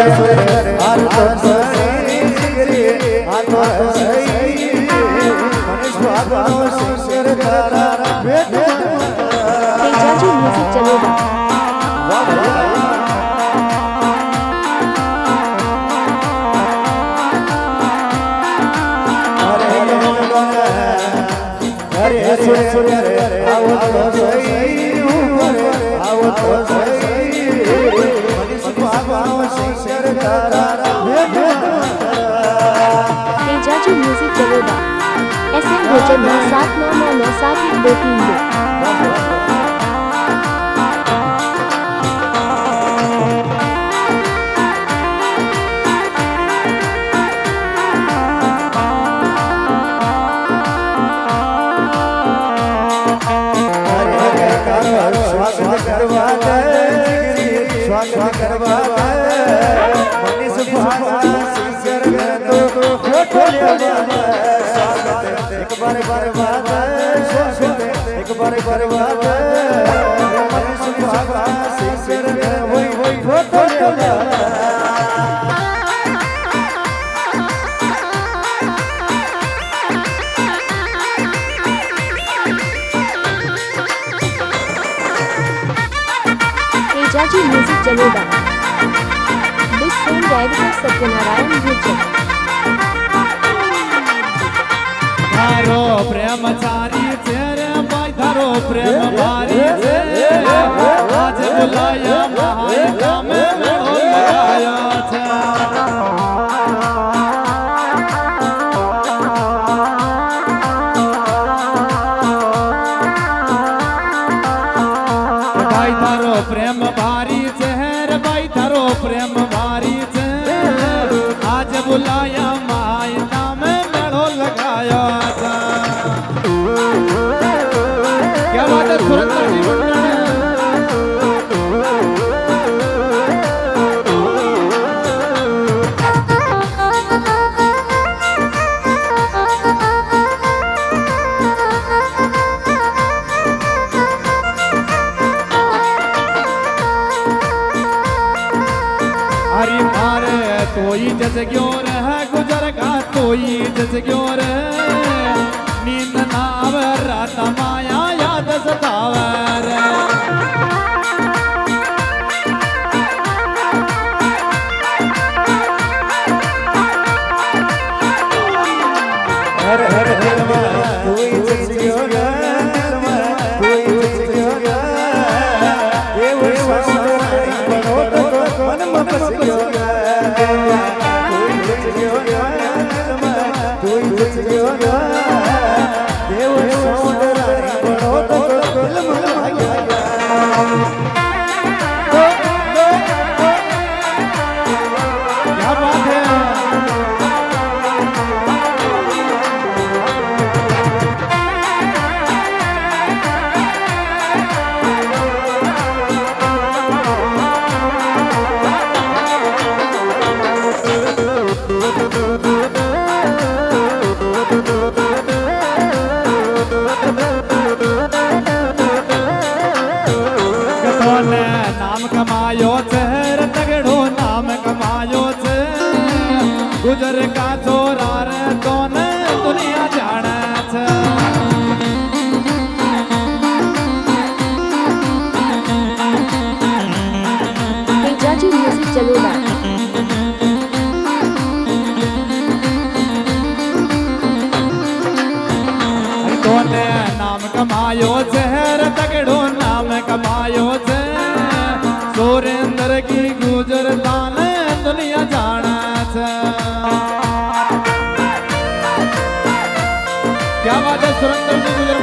Tejaji music चलेगा। Tejaji music चलेगा। SM भोजन 7999971232। तेजाजी म्यूजिक चलेगा। दिस सॉन्ग डायरेक्टर सत्यनारायण भोजन। धारो प्रेमचारी तेरे भाई धारो प्रेम मारी से आज बुलाया महाई काम में लगाया था। भाई धारो प्रेम भारी चेहर भाई धारो प्रेम भारी चेहर आज बुलाया माई नाम मेड़ो लगाया था। क्या बात है सुरेंद्र जी हरी मारे तोई जस क्यों रह गुजर का तोई जस क्यों रह नींद ना आवे रात माया याद सतावे रे। हर हर हर तोई जस क्यों रह तोई जस क्यों रह ये वो ससुराई बनो तो मन में बस क्यों नाम कमायो चेहर तगड़ो नाम कमायो छे गुजर का छोरा रे तोने दुनिया जाने छे। तेजाजी म्यूजिक चलेगा। तोने नाम कमायो चेहर तगड़ो नाम कमायो छे सुरेंद्र की गुजर ताने दुनिया जाना छे। क्या बात है सुरेंद्र जी गुजर